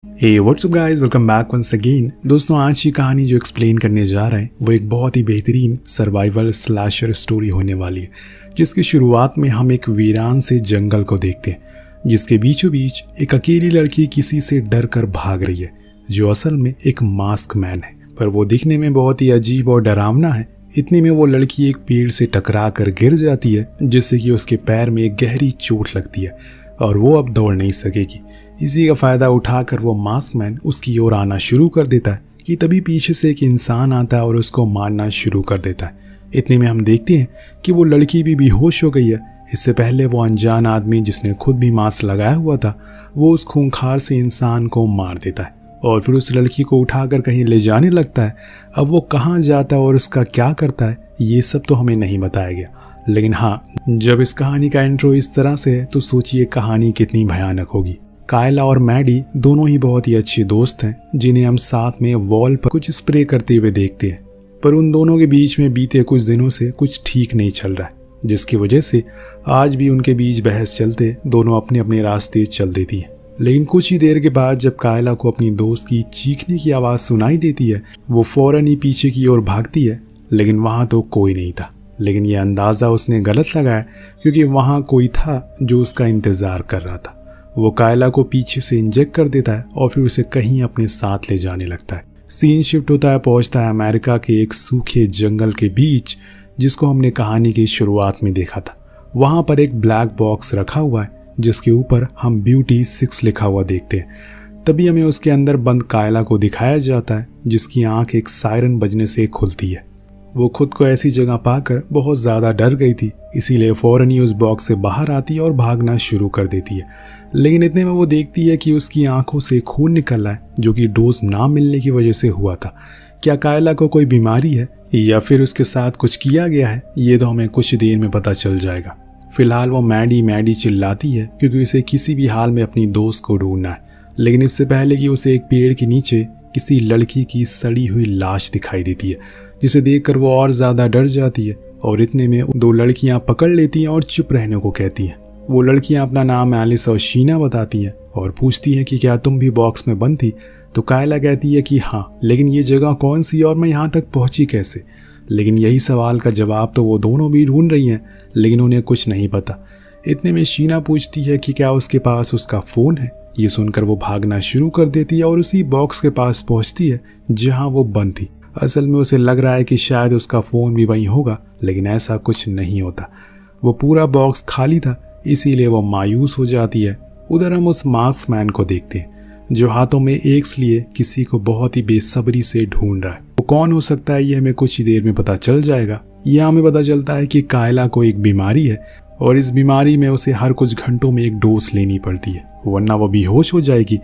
हे what's up guys, welcome back once again. दोस्तों, आज की कहानी जो एक्सप्लेन करने जा रहे हैं वो एक बहुत ही बेहतरीन सर्वाइवल स्लैशर स्टोरी होने वाली है, जिसकी शुरुआत में हम एक वीरान से जंगल को देखते हैं, जिसके बीचों बीच एक अकेली लड़की किसी से डर कर भाग रही है, जो असल में एक मास्क मैन है, पर वो दिखने में बहुत ही अजीब और डरावना है। इतने में वो लड़की एक पेड़ से टकरा कर गिर जाती है, जिससे कि उसके पैर में एक गहरी चोट लगती है और वो अब दौड़ नहीं सकेगी। इसी का फायदा उठाकर वो मास्क मैन उसकी ओर आना शुरू कर देता है कि तभी पीछे से एक इंसान आता है और उसको मारना शुरू कर देता है। इतने में हम देखते हैं कि वो लड़की भी बेहोश हो गई है। इससे पहले वो अनजान आदमी, जिसने खुद भी मास्क लगाया हुआ था, वो उस खूंखार से इंसान को मार देता है और फिर उस लड़की को उठाकर कहीं ले जाने लगता है। अब वो कहाँ जाता है और उसका क्या करता है, ये सब तो हमें नहीं बताया गया। लेकिन हाँ, जब इस कहानी का इंट्रो इस तरह से है तो सोचिए कहानी कितनी भयानक होगी। कायला और मैडी दोनों ही बहुत ही अच्छे दोस्त हैं, जिन्हें हम साथ में वॉल पर कुछ स्प्रे करते हुए देखते हैं, पर उन दोनों के बीच में बीते कुछ दिनों से कुछ ठीक नहीं चल रहा है, जिसकी वजह से आज भी उनके बीच बहस चलते दोनों अपने अपने रास्ते चल देती हैं। लेकिन कुछ ही देर के बाद जब कायला को अपनी दोस्त की चीखने की आवाज़ सुनाई देती है, वो फौरन ही पीछे की ओर भागती है, लेकिन वहाँ तो कोई नहीं था। लेकिन यह अंदाज़ा उसने गलत लगाया, क्योंकि वहाँ कोई था जो उसका इंतज़ार कर रहा था। वो कायला को पीछे से इंजेक्ट कर देता है और फिर उसे कहीं अपने साथ ले जाने लगता है। सीन शिफ्ट होता है, पहुंचता है अमेरिका के एक सूखे जंगल के बीच, जिसको हमने कहानी की शुरुआत में देखा था। वहां पर एक ब्लैक बॉक्स रखा हुआ है, जिसके ऊपर हम ब्यूटी 6 लिखा हुआ देखते हैं। तभी हमें उसके अंदर बंद कायला को दिखाया जाता है, जिसकी आंख एक सायरन बजने से खुलती है। वो खुद को ऐसी जगह पाकर बहुत ज़्यादा डर गई थी, इसीलिए फ़ौरन ही उस बॉक्स से बाहर आती है और भागना शुरू कर देती है। लेकिन इतने में वो देखती है कि उसकी आंखों से खून निकल रहा है, जो कि डोज ना मिलने की वजह से हुआ था। क्या कायला को कोई बीमारी है या फिर उसके साथ कुछ किया गया है, ये तो हमें कुछ देर में पता चल जाएगा। फिलहाल वो मैडी चिल्लाती है, क्योंकि उसे किसी भी हाल में अपनी दोस्त को ढूंढना है। लेकिन इससे पहले कि उसे एक पेड़ के नीचे किसी लड़की की सड़ी हुई लाश दिखाई देती है, जिसे देखकर वो और ज़्यादा डर जाती है और इतने में 2 लड़कियां पकड़ लेती हैं और चुप रहने को कहती हैं। वो लड़कियां अपना नाम एलिस और शीना बताती हैं और पूछती हैं कि क्या तुम भी बॉक्स में बंद थी। तो कायला कहती है कि हाँ, लेकिन ये जगह कौन सी और मैं यहाँ तक पहुँची कैसे। लेकिन यही सवाल का जवाब तो वो दोनों भी ढूंढ रही हैं, लेकिन उन्हें कुछ नहीं पता। इतने में शीना पूछती है कि क्या उसके पास उसका फ़ोन है। ये सुनकर वो भागना शुरू कर देती है और उसी बॉक्स के पास पहुँचती है जहाँ वो बंद थी। असल में उसे लग रहा है कि शायद उसका फ़ोन भी वहीं होगा, लेकिन ऐसा कुछ नहीं होता। वो पूरा बॉक्स खाली था, इसीलिए वो मायूस हो जाती है। उधर हम उस मास्क मैन को देखते हैं, जो हाथों में एक्स लिए किसी को बहुत ही बेसब्री से ढूंढ रहा है। वो कौन हो सकता है, ये हमें कुछ ही देर में पता चल जाएगा। यह हमें पता चलता है कि कायला को एक बीमारी है और इस बीमारी में उसे हर कुछ घंटों में एक डोज लेनी पड़ती है, वरना वो बेहोश हो जाएगी।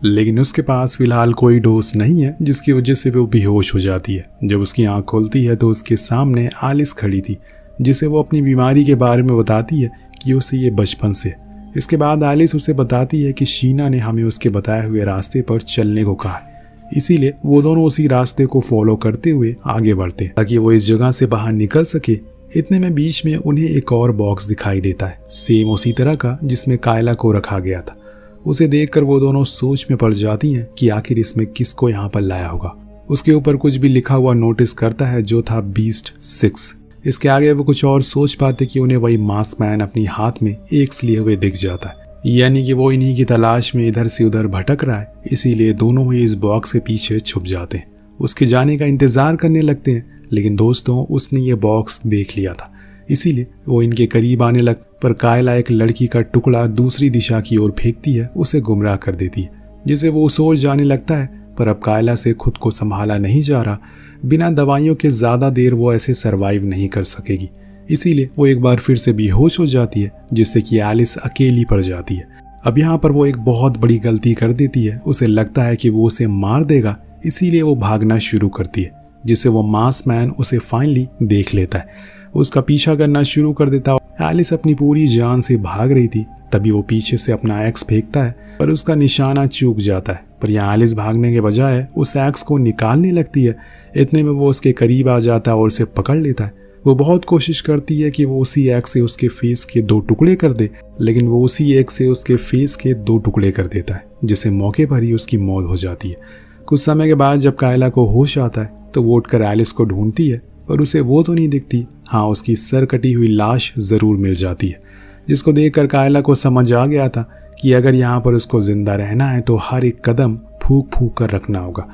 लेकिन उसके पास फिलहाल कोई डोज नहीं है, जिसकी वजह से वो बेहोश हो जाती है। जब उसकी आंख खुलती है तो उसके सामने एलिस खड़ी थी, जिसे वो अपनी बीमारी के बारे में बताती है कि उसे ये बचपन से। इसके बाद एलिस उसे बताती है कि शीना ने हमें उसके बताए हुए रास्ते पर चलने को कहा है, इसीलिए वो दोनों उसी रास्ते को फॉलो करते हुए आगे बढ़ते हैं ताकि वो इस जगह से बाहर निकल सके। इतने में बीच में उन्हें एक और बॉक्स दिखाई देता है, सेम उसी तरह का जिसमें कायला को रखा गया था। उसे देखकर वो दोनों सोच में पड़ जाती हैं कि आखिर इसमें किसको यहाँ पर लाया होगा। उसके ऊपर कुछ भी लिखा हुआ नोटिस करता है, जो था बीस्ट 6। इसके आगे वो कुछ और सोच पाते कि उन्हें वही मास्क मैन अपनी हाथ में एक्स लिए हुए दिख जाता है, यानी कि वो इन्हीं की तलाश में इधर से उधर भटक रहा है। इसीलिए दोनों ही इस बॉक्स के पीछे छुप जाते हैं, उसके जाने का इंतजार करने लगते हैं। लेकिन दोस्तों, उसने ये बॉक्स देख लिया था, इसीलिए वो इनके करीब आने लग पर कायला एक लड़की का टुकड़ा दूसरी दिशा की ओर फेंकती है, उसे गुमराह कर देती है, जिसे वो सोच जाने लगता है। पर अब कायला से खुद को संभाला नहीं जा रहा। बिना दवाइयों के ज़्यादा देर वो ऐसे सरवाइव नहीं कर सकेगी, इसीलिए वो एक बार फिर से बेहोश हो जाती है, जिससे कि एलिस अकेली पड़ जाती है। अब यहाँ पर वो एक बहुत बड़ी गलती कर देती है। उसे लगता है कि वो उसे मार देगा, इसीलिए वो भागना शुरू करती है, जिससे वो मास्क मैन उसे फाइनली देख लेता है, उसका पीछा करना शुरू कर देता है। एलिस अपनी पूरी जान से भाग रही थी, तभी वो पीछे से अपना एक्स फेंकता है, पर उसका निशाना चूक जाता है। पर यहाँ एलिस भागने के बजाय उस एक्स को निकालने लगती है। इतने में वो उसके करीब आ जाता है और उसे पकड़ लेता है। वो बहुत कोशिश करती है कि वो उसी एग से उसके फेस के 2 टुकड़े कर दे, लेकिन वो उसी एग से उसके फेस के 2 टुकड़े कर देता है, जिससे मौके पर ही उसकी मौत हो जाती है। कुछ समय के बाद जब कायला को होश आता है तो वो उठकर एलिस को ढूंढती है, पर उसे वो तो नहीं दिखती। हाँ, उसकी सर कटी हुई लाश ज़रूर मिल जाती है, जिसको देखकर कायला को समझ आ गया था कि अगर यहाँ पर उसको ज़िंदा रहना है तो हर एक कदम फूंक फूंक कर रखना होगा,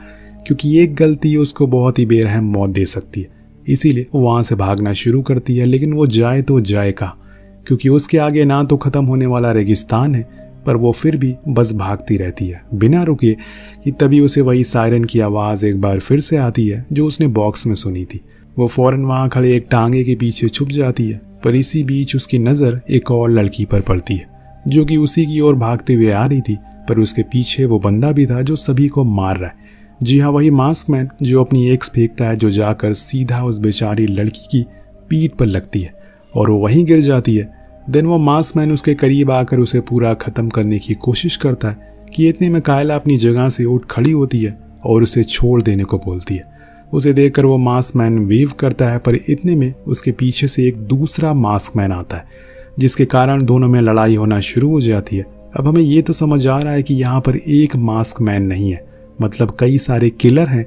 क्योंकि एक गलती उसको बहुत ही बेरहम मौत दे सकती है। इसीलिए वो वहाँ से भागना शुरू करती है, लेकिन वो जाए तो जाए कहाँ, क्योंकि उसके आगे ना तो ख़त्म होने वाला रेगिस्तान है, पर वो फिर भी बस भागती रहती है बिना रुके कि तभी उसे वही सायरन की आवाज़ एक बार फिर से आती है जो उसने बॉक्स में सुनी थी। वो फ़ौरन वहाँ खड़े एक टांगे के पीछे छुप जाती है, पर इसी बीच उसकी नज़र एक और लड़की पर पड़ती है जो कि उसी की ओर भागते हुए आ रही थी, पर उसके पीछे वो बंदा भी था जो सभी को मार रहा है। जी हाँ, वही मास्क मैन जो अपनी एक्स फेंकता है, जो जाकर सीधा उस बेचारी लड़की की पीठ पर लगती है और वो वहीं गिर जाती है। देन वो मास्क मैन उसके करीब आकर उसे पूरा ख़त्म करने की कोशिश करता है कि इतने में कायला अपनी जगह से उठ खड़ी होती है और उसे छोड़ देने को बोलती है। उसे देखकर वो मास्क मैन वेव करता है, पर इतने में उसके पीछे से एक दूसरा मास्क मैन आता है, जिसके कारण दोनों में लड़ाई होना शुरू हो जाती है। अब हमें ये तो समझ आ रहा है कि यहाँ पर एक मास्क मैन नहीं है, मतलब कई सारे किलर हैं।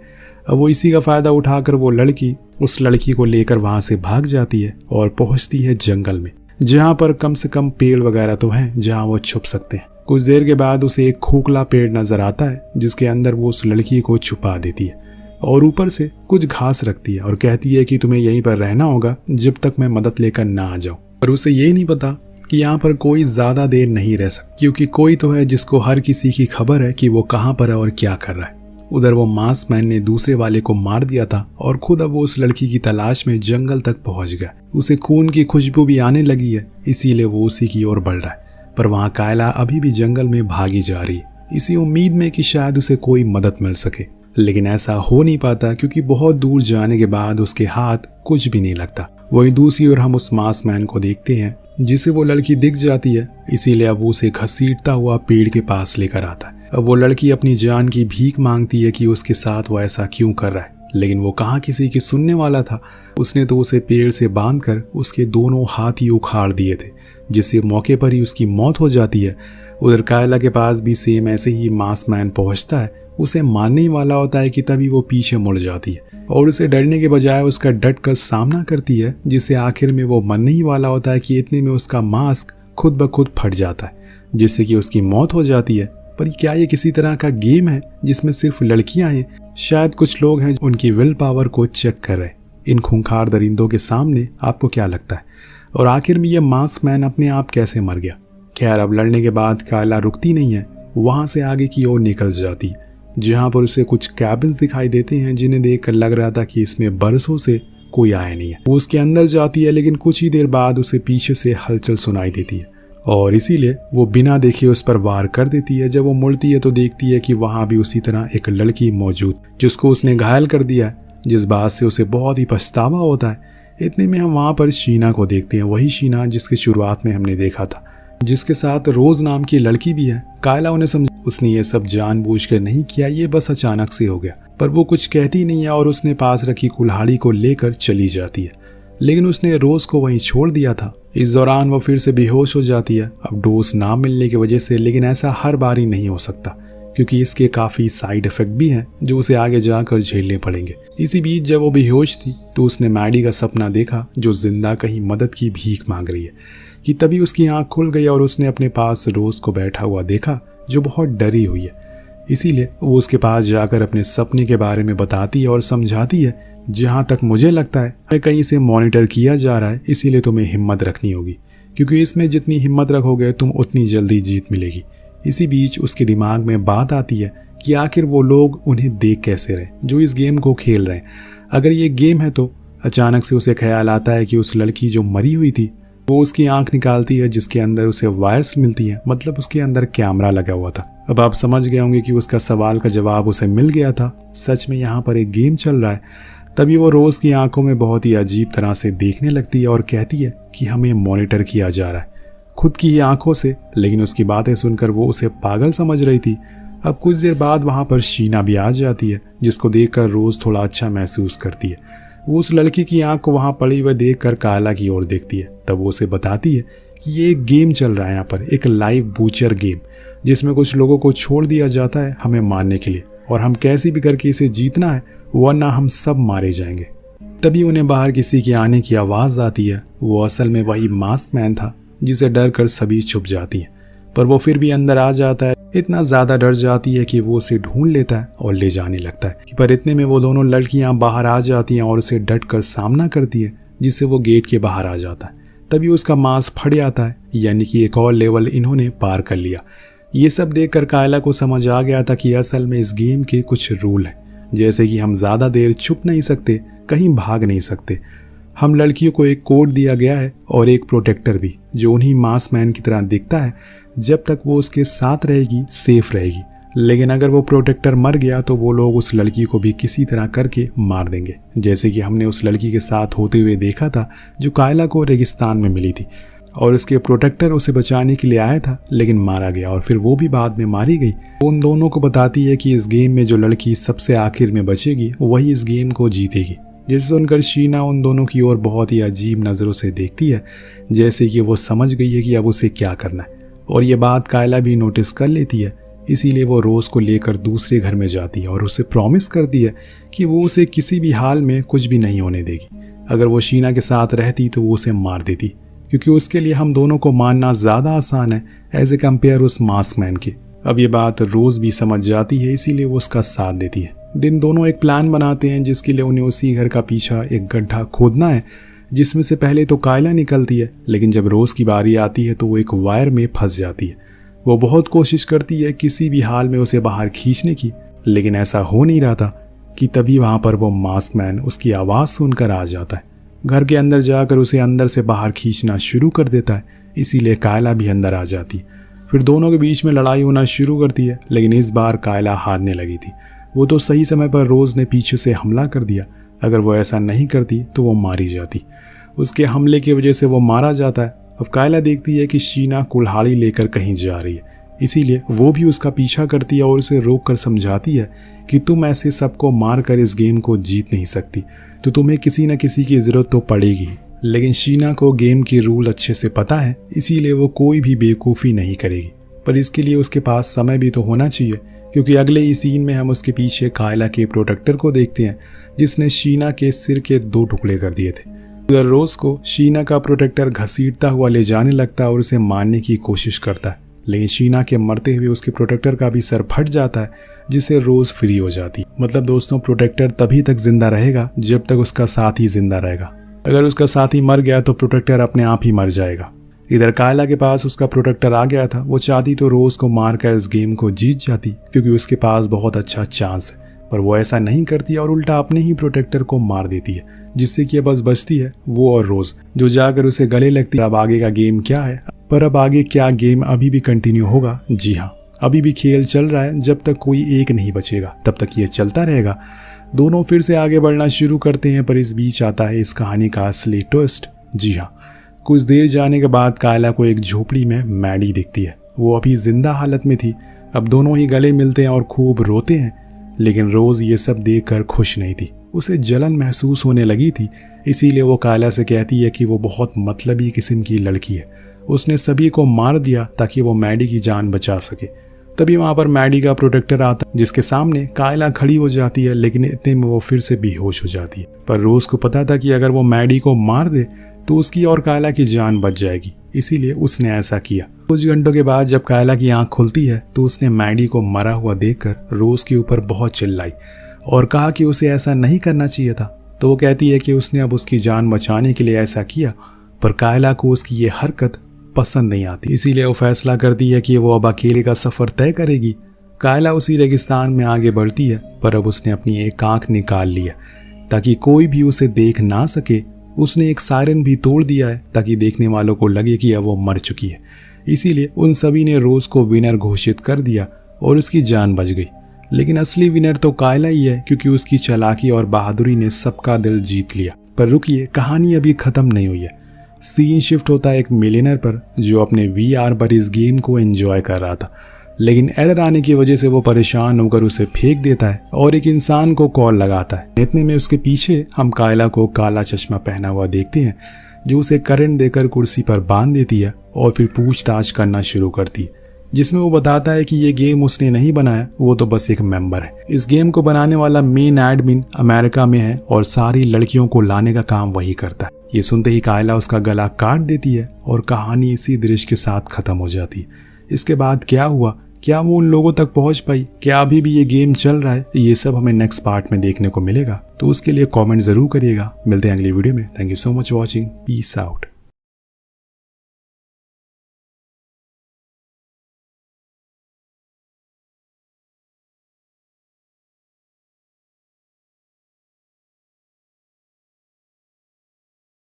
अब वो इसी का फ़ायदा उठाकर वो लड़की उस लड़की को लेकर वहाँ से भाग जाती है और पहुँचती है जंगल में, जहाँ पर कम से कम पेड़ वगैरह तो हैं जहाँ वो छुप सकते हैं। कुछ देर के बाद उसे एक खोखला पेड़ नज़र आता है, जिसके अंदर वो उस लड़की को छुपा देती है और ऊपर से कुछ घास रखती है और कहती है कि तुम्हें यहीं पर रहना होगा जब तक मैं मदद लेकर ना आ जाऊँ। पर उसे ये नहीं पता कि यहाँ पर कोई ज़्यादा देर नहीं रह सकता, क्योंकि कोई तो है जिसको हर किसी की खबर है कि वो कहाँ पर है और क्या कर रहा है। उधर वो मास्क मैन ने दूसरे वाले को मार दिया था और खुद अब वो उस लड़की की तलाश में जंगल तक पहुंच गया। उसे खून की खुशबू भी आने लगी है, इसीलिए वो उसी की ओर बढ़ रहा है। पर वहाँ कायला अभी भी जंगल में भागी जा रही है, इसी उम्मीद में कि शायद उसे कोई मदद मिल सके। लेकिन ऐसा हो नहीं पाता, क्योंकि बहुत दूर जाने के बाद उसके हाथ कुछ भी नहीं लगता। वहीं दूसरी ओर हम उस मास्क मैन को देखते हैं, जिसे वो लड़की दिख जाती है, इसीलिए अब वो उसे घसीटता हुआ पेड़ के पास लेकर आता है। अब वो लड़की अपनी जान की भीख मांगती है कि उसके साथ वो ऐसा क्यों कर रहा है, लेकिन वो कहाँ किसी की सुनने वाला था। उसने तो उसे पेड़ से बांधकर उसके दोनों हाथ ही उखाड़ दिए थे, जिससे मौके पर ही उसकी मौत हो जाती है। उधर कायला के पास भी सेम ऐसे ही मास्क मैन पहुंचता है, उसे मारने ही वाला होता है कि तभी वो पीछे मुड़ जाती है और उसे डरने के बजाय उसका डट कर सामना करती है, जिससे आखिर में वो मरने ही वाला होता है कि इतने में उसका मास्क खुद ब खुद फट जाता है, जिससे कि उसकी मौत हो जाती है। पर क्या ये किसी तरह का गेम है जिसमें सिर्फ लड़कियां हैं? शायद कुछ लोग हैं उनकी विल पावर को चेक कर रहे हैं इन खूंखार दरिंदों के सामने। आपको क्या लगता है? और आखिर में ये मास्क मैन अपने आप कैसे मर गया? खैर, अब लड़ने के बाद कायला रुकती नहीं है, वहां से आगे की ओर निकल जाती है, जहां पर उसे कुछ कैबिन्स दिखाई देते हैं, जिन्हें देखकर लग रहा था कि इसमें बरसों से कोई आया नहीं है। वो उसके अंदर जाती है, लेकिन कुछ ही देर बाद उसे पीछे से हलचल सुनाई देती है और इसीलिए वो बिना देखे उस पर वार कर देती है। जब वो मुड़ती है तो देखती है कि वहां भी उसी तरह एक लड़की मौजूद, जिसको उसने घायल कर दिया है, जिस बात से उसे बहुत ही पछतावा होता है। इतने में हम वहां पर शीना को देखते हैं, वही शीना जिसकी शुरुआत में हमने देखा था, जिसके साथ रोज नाम की लड़की भी है। कायला उन्हें समझ उसने ये सब जानबूझकर नहीं किया, ये बस अचानक से हो गया। पर वो कुछ कहती नहीं है और उसने पास रखी कुल्हाड़ी को लेकर चली जाती है, लेकिन उसने रोज को वहीं छोड़ दिया था। इस दौरान वो फिर से बेहोश हो जाती है, अब डोज ना मिलने की वजह से। लेकिन ऐसा हर बार ही नहीं हो सकता, क्योंकि इसके काफ़ी साइड इफ़ेक्ट भी हैं जो उसे आगे जाकर झेलने पड़ेंगे। इसी बीच जब वो बेहोश थी तो उसने मैडी का सपना देखा, जो जिंदा कहीं मदद की भीख मांग रही है, कि तभी उसकी आंख खुल गई और उसने अपने पास रोज को बैठा हुआ देखा, जो बहुत डरी हुई है। इसीलिए वो उसके पास जाकर अपने सपने के बारे में बताती है और समझाती है, जहाँ तक मुझे लगता है कहीं से मॉनिटर किया जा रहा है, इसीलिए तुम्हें हिम्मत रखनी होगी, क्योंकि इसमें जितनी हिम्मत रखोगे तुम उतनी जल्दी जीत मिलेगी। इसी बीच उसके दिमाग में बात आती है कि आखिर वो लोग उन्हें देख कैसे रहे जो इस गेम को खेल रहे हैं। अगर ये गेम है तो अचानक से उसे ख्याल आता है कि उस लड़की जो मरी हुई थी वो उसकी आंख निकालती है, जिसके अंदर उसे वायर्स मिलती है, मतलब उसके अंदर कैमरा लगा हुआ था। अब आप समझ गए होंगे कि उसका सवाल का जवाब उसे मिल गया था, सच में यहाँ पर एक गेम चल रहा है। तभी वो रोज की आंखों में बहुत ही अजीब तरह से देखने लगती है और कहती है कि हमें मॉनिटर किया जा रहा है, खुद की ही आंखों से। लेकिन उसकी बातें सुनकर वो उसे पागल समझ रही थी। अब कुछ देर बाद वहाँ पर शीना भी आ जाती है, जिसको देखकर रोज थोड़ा अच्छा महसूस करती है। वो उस लड़की की आंख को वहाँ पड़ी हुई देख कर कायला की ओर देखती है। तब वो उसे बताती है कि ये एक गेम चल रहा है यहाँ पर, एक लाइव बूचर गेम, जिसमें कुछ लोगों को छोड़ दिया जाता है हमें मारने के लिए, और हम कैसे भी करके इसे जीतना है वरना हम सब मारे जाएंगे। तभी उन्हें बाहर किसी के आने की आवाज़ आती है। वो असल में वही मास्क मैन था जिसे डर कर सभी छुप जाती हैं, पर वो फिर भी अंदर आ जाता है। इतना ज़्यादा डर जाती है कि वो उसे ढूंढ लेता है और ले जाने लगता है। पर इतने में वो दोनों लड़कियां बाहर आ जाती हैं और उसे डट कर सामना करती है, जिससे वो गेट के बाहर आ जाता है। तभी उसका मांस फट जाता है, यानी कि एक और लेवल इन्होंने पार कर लिया। ये सब देखकर कायला को समझ आ गया था कि असल में इस गेम के कुछ रूल हैं, जैसे कि हम ज़्यादा देर छुप नहीं सकते, कहीं भाग नहीं सकते। हम लड़कियों को एक कोड दिया गया है और एक प्रोटेक्टर भी, जो उन्हीं मास्क मैन की तरह दिखता है। जब तक वो उसके साथ रहेगी सेफ रहेगी, लेकिन अगर वो प्रोटेक्टर मर गया तो वो लोग उस लड़की को भी किसी तरह करके मार देंगे, जैसे कि हमने उस लड़की के साथ होते हुए देखा था जो कायला को रेगिस्तान में मिली थी, और उसके प्रोटेक्टर उसे बचाने के लिए आया था लेकिन मारा गया, और फिर वो भी बाद में मारी गई। उन दोनों को बताती है कि इस गेम में जो लड़की सबसे आखिर में बचेगी वही इस गेम को जीतेगी। जिसे सुनकर शीना उन दोनों की ओर बहुत ही अजीब नज़रों से देखती है, जैसे कि वो समझ गई है कि अब उसे क्या करना है, और ये बात कायला भी नोटिस कर लेती है। इसीलिए वो रोज़ को लेकर दूसरे घर में जाती है और उसे प्रॉमिस करती है कि वो उसे किसी भी हाल में कुछ भी नहीं होने देगी। अगर वो शीना के साथ रहती तो वो उसे मार देती, क्योंकि उसके लिए हम दोनों को मारना ज़्यादा आसान है एज ए कम्पेयर उस मास्क मैन के। अब ये बात रोज़ भी समझ जाती है, इसीलिए वो उसका साथ देती है। दिन दोनों एक प्लान बनाते हैं, जिसके लिए उन्हें उसी घर का पीछा एक गड्ढा खोदना है, जिसमें से पहले तो कायला निकलती है, लेकिन जब रोज़ की बारी आती है तो वो एक वायर में फंस जाती है। वो बहुत कोशिश करती है किसी भी हाल में उसे बाहर खींचने की, लेकिन ऐसा हो नहीं रहा था कि तभी वहाँ पर वो मास्क मैन उसकी आवाज़ सुनकर आ जाता है। घर के अंदर जाकर उसे अंदर से बाहर खींचना शुरू कर देता है, इसीलिए कायला भी अंदर आ जाती है। फिर दोनों के बीच में लड़ाई होना शुरू करती है, लेकिन इस बार कायला हारने लगी थी। वो तो सही समय पर रोज़ ने पीछे से हमला कर दिया, अगर वो ऐसा नहीं करती तो वो मारी जाती। उसके हमले की वजह से वो मारा जाता है। अब कायला देखती है कि शीना कुल्हाड़ी लेकर कहीं जा रही है, इसीलिए वो भी उसका पीछा करती है और उसे रोक कर समझाती है कि तुम ऐसे सबको मार कर इस गेम को जीत नहीं सकती, तो तुम्हें किसी न किसी की ज़रूरत तो पड़ेगी। लेकिन शीना को गेम के रूल अच्छे से पता है, इसीलिए वो कोई भी बेवकूफ़ी नहीं करेगी। पर इसके लिए उसके पास समय भी तो होना चाहिए, क्योंकि अगले ही सीन में हम उसके पीछे कायला के प्रोटेक्टर को देखते हैं, जिसने शीना के सिर के 2 टुकड़े कर दिए थे। उधर रोज़ को शीना का प्रोटेक्टर घसीटता हुआ ले जाने लगता है और उसे मारने की कोशिश करता है, लेकिन शीना के मरते हुए उसके प्रोटेक्टर का भी सर फट जाता है, जिससे रोज़ फ्री हो जाती। मतलब दोस्तों, प्रोटेक्टर तभी तक जिंदा रहेगा जब तक उसका साथी जिंदा रहेगा। अगर उसका साथी मर गया तो प्रोटेक्टर अपने आप ही मर जाएगा। इधर कायला के पास उसका प्रोटेक्टर आ गया था। वो चाहती तो रोज़ को मारकर इस गेम को जीत जाती, क्योंकि उसके पास बहुत अच्छा चांस है, पर वो ऐसा नहीं करती और उल्टा अपने ही प्रोटेक्टर को मार देती है, जिससे कि बस बचती है वो और रोज़, जो जाकर उसे गले लगती है। अब आगे का गेम क्या है, पर अब आगे क्या गेम अभी भी कंटिन्यू होगा। जी हाँ, अभी भी खेल चल रहा है। जब तक कोई एक नहीं बचेगा तब तक ये चलता रहेगा। दोनों फिर से आगे बढ़ना शुरू करते हैं, पर इस बीच आता है इस कहानी का असली ट्विस्ट। जी हाँ, कुछ देर जाने के बाद कायला को एक झोपड़ी में मैडी दिखती है। वो अभी जिंदा हालत में थी। अब दोनों ही गले मिलते हैं और खूब रोते हैं, लेकिन रोज़ ये सब देखकर खुश नहीं थी। उसे जलन महसूस होने लगी थी, इसीलिए वो कायला से कहती है कि वो बहुत मतलबी किस्म की लड़की है। उसने सभी को मार दिया ताकि वो मैडी की जान बचा सके। तभी वहाँ पर मैडी का प्रोटेक्टर आता है, जिसके सामने कायला खड़ी हो जाती है, लेकिन इतने में वो फिर से बेहोश हो जाती है। पर रोज़ को पता था कि अगर वो मैडी को मार दे तो उसकी और कायला की जान बच जाएगी, इसीलिए उसने ऐसा किया। कुछ घंटों के बाद जब कायला की आंख खुलती है तो उसने मैडी को मरा हुआ देखकर रोज़ के ऊपर बहुत चिल्लाई और कहा कि उसे ऐसा नहीं करना चाहिए था। तो वो कहती है कि उसने अब उसकी जान बचाने के लिए ऐसा किया, पर कायला को उसकी ये हरकत पसंद नहीं आती, इसीलिए वो फैसला करती है कि वो अब अकेले का सफ़र तय करेगी। कायला उसी रेगिस्तान में आगे बढ़ती है, पर अब उसने अपनी एक आंख निकाल लिया ताकि कोई भी उसे देख ना सके। उसने एक सायरन भी तोड़ दिया है ताकि देखने वालों को लगे कि अब वो मर चुकी है। इसीलिए उन सभी ने रोज़ को विनर घोषित कर दिया और उसकी जान बच गई। लेकिन असली विनर तो कायला ही है, क्योंकि उसकी चालाकी और बहादुरी ने सबका दिल जीत लिया। पर रुकिए, कहानी अभी ख़त्म नहीं हुई है। सीन शिफ्ट होता है एक मिलियनर पर, जो अपने VR पर इस गेम को एंजॉय कर रहा था। लेकिन एरर आने की वजह से वो परेशान होकर उसे फेंक देता है और एक इंसान को कॉल लगाता है। इतने में उसके पीछे हम कायला को काला चश्मा पहना हुआ देखते हैं जो उसे करंट देकर कुर्सी पर बांध देती है और फिर पूछताछ करना शुरू करती है, जिसमें वो बताता है कि ये गेम उसने नहीं बनाया, वो तो बस एक मेंबर है। इस गेम को बनाने वाला मेन एडमिन अमेरिका में है और सारी लड़कियों को लाने का काम वही करता है। ये सुनते ही कायला उसका गला काट देती है और कहानी इसी दृश्य के साथ खत्म हो जाती है। इसके बाद क्या हुआ, क्या वो उन लोगों तक पहुंच पाई, क्या अभी भी ये गेम चल रहा है, ये सब हमें नेक्स्ट पार्ट में देखने को मिलेगा। तो उसके लिए कमेंट जरूर करिएगा। मिलते हैं अगली वीडियो में। Thank you so much watching. Peace out.